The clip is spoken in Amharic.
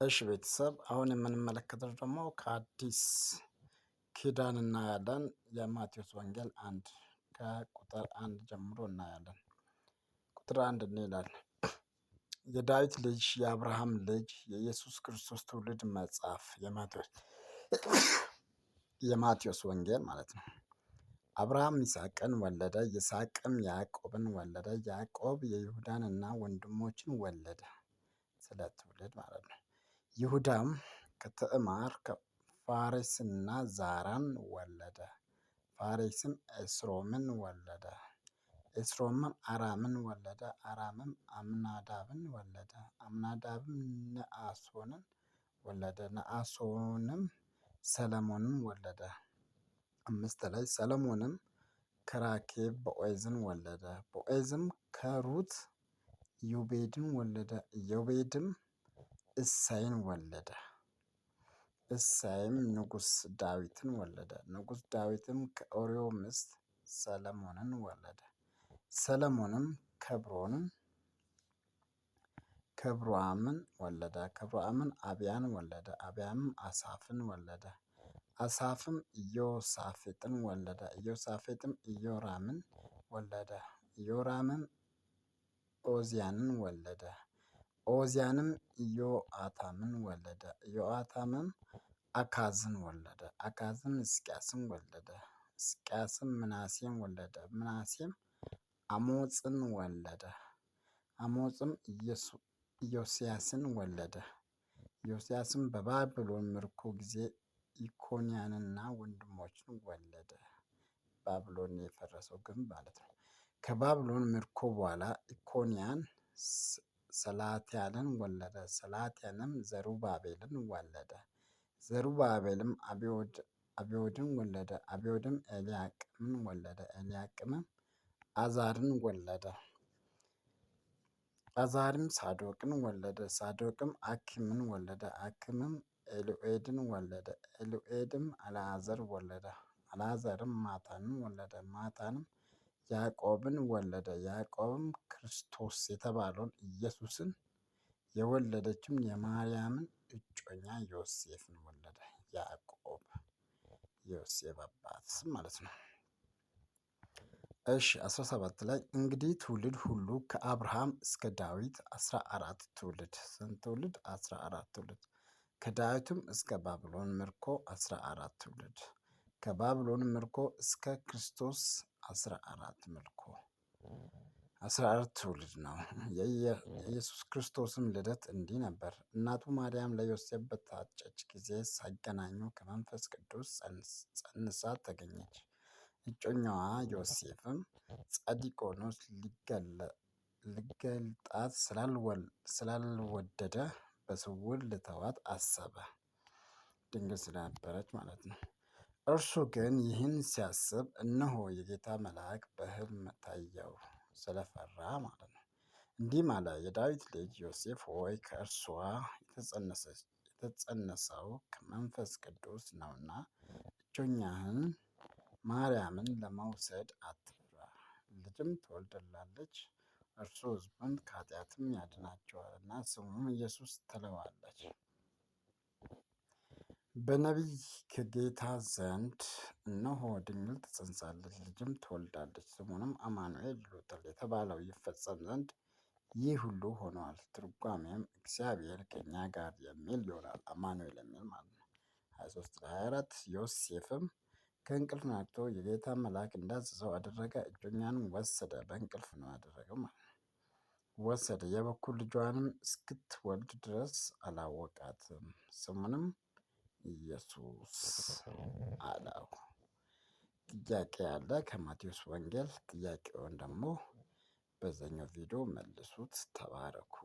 እሺ ቤተሰብ አሁን የምንመለከተው ደግሞ ከአዲስ ኪዳን እናያለን። የማቴዎስ ወንጌል አንድ ከቁጥር 1 ጀምሮ እናያለን። ቁጥር 1 እንዲህ ይላል። የዳዊት ልጅ የአብርሃም ልጅ የኢየሱስ ክርስቶስ ትውልድ መጽሐፍ የማቴዎስ ወንጌል ማለት ነው። አብርሃም ይስሐቅን ወለደ፣ ይስሐቅም ያዕቆብን ወለደ፣ ያዕቆብ የይሁዳንና ወንድሞችን ወለደ። ስለ ትውልድ ማለት ነው። ይሁዳም ከትዕማር ፋሬስንና ዛራን ወለደ። ፋሬስም ኤስሮምን ወለደ። ኤስሮምም አራምን ወለደ። አራምም አምናዳብን ወለደ። አምናዳብም ነአሶንን ወለደ። ነአሶንም ሰለሞንን ወለደ። 5 ላይ ሰለሞንም ከራኬብ ቦዔዝን ወለደ። ቦዔዝም ከሩት ኢዮቤድን ወለደ። ኢዮቤድም እሰይን ወለደ። እሰይም ንጉሥ ዳዊትን ወለደ። ንጉሥ ዳዊትም ከኦርዮ ሚስት ሰሎሞንን ወለደ። ሰሎሞንም ክብሮአምን ወለደ። ክብሮአምን አብያን ወለደ። አብያንም አሳፍን ወለደ። አሳፍም ኢዮሳፍጥን ወለደ። ኢዮሳፍጥም ኢዮራምን ወለደ። ኢዮራምም ዖዝያንን ወለደ። ዖዝያንም ኢዮአታምን ወለደ። ኢዮአታምም አካዝን ወለደ። አካዝም ሕዝቅያስን ወለደ። ሕዝቅያስም ምናሴን ወለደ። ምናሴም አሞጽን ወለደ። አሞጽም ኢዮስያስን ወለደ። ኢዮስያስም በባቢሎን ምርኮ ጊዜ ኢኮንያንና ወንድሞችን ወለደ። ባቢሎን የፈረሰው ግንብ ማለት ነው። ከባቢሎን ምርኮ በኋላ ኢኮንያን ሰላትያልን ወለደ። ሰላትያልም ዘሩባቤልን ወለደ። ዘሩባቤልም አብዮድን ወለደ። አብዮድም ኤልያቅምን ወለደ። ኤልያቅምም አዛርን ወለደ። አዛርም ሳዶቅን ወለደ። ሳዶቅም አኪምን ወለደ። አኪምም ኤልኡኤድን ወለደ። ኤልኡኤድም አልዓዛር ወለደ። አልዓዛርም ማታንን ወለደ። ማታንም ያዕቆብን ወለደ። ያዕቆብም ክርስቶስ የተባለውን ኢየሱስን የወለደችውን የማርያምን እጮኛ ዮሴፍን ወለደ። ያዕቆብ ዮሴፍ አባት ማለት ነው። እሺ 17 ላይ እንግዲህ ትውልድ ሁሉ ከአብርሃም እስከ ዳዊት 14 ትውልድ። ስንት ትውልድ? 14 ትውልድ። ከዳዊትም እስከ ባቢሎን ምርኮ 14 ትውልድ። ከባቢሎን ምርኮ እስከ ክርስቶስ 14 ምርኮ 14 ትውልድ ነው። የኢየሱስ ክርስቶስም ልደት እንዲህ ነበር። እናቱ ማርያም ለዮሴፍ በታጨች ጊዜ ሳይገናኙ ከመንፈስ ቅዱስ ጸንሳ ተገኘች። እጮኛዋ ዮሴፍም ጻድቅ ሆኖ ሊገልጣት ስላልወደደ በስውር ሊተዋት አሰበ፣ ድንግል ስለነበረች ማለት ነው። እርሱ ግን ይህን ሲያስብ እነሆ የጌታ መልአክ በሕልም ታየው፣ ስለፈራ ማለት ነው። እንዲህም አለ፣ የዳዊት ልጅ ዮሴፍ ሆይ ከእርሷ የተጸነሰው ከመንፈስ ቅዱስ ነውና እጮኛህን ማርያምን ለመውሰድ አትፍራ። ልጅም ትወልድልሃለች፣ እርሱ ሕዝቡን ከኃጢአትም ያድናቸዋልና ስሙም ኢየሱስ ትለዋለች። በነቢይ ከጌታ ዘንድ እነሆ ድንግል ትጸንሳለች፣ ልጅም ትወልዳለች፣ ስሙንም አማኑኤል ይሉታል የተባለው ይፈጸም ዘንድ ይህ ሁሉ ሆኗል። ትርጓሜም እግዚአብሔር ከእኛ ጋር የሚል ይሆናል። አማኑኤል የሚል ማለት ነው። 23-24 ዮሴፍም ከእንቅልፍ ነቅቶ የጌታ መልአክ እንዳዘዘው አደረገ። እጮኛንም ወሰደ። በእንቅልፍ ነው ያደረገው ማለት ነው። ወሰደ። የበኩር ልጇንም እስክትወልድ ድረስ አላወቃትም። ስሙንም ኢየሱስ አለው። ጥያቄ አለ ከማቴዎስ ወንጌል። ጥያቄውን ደግሞ በዛኛው ቪዲዮ መልሱት። ተባረኩ።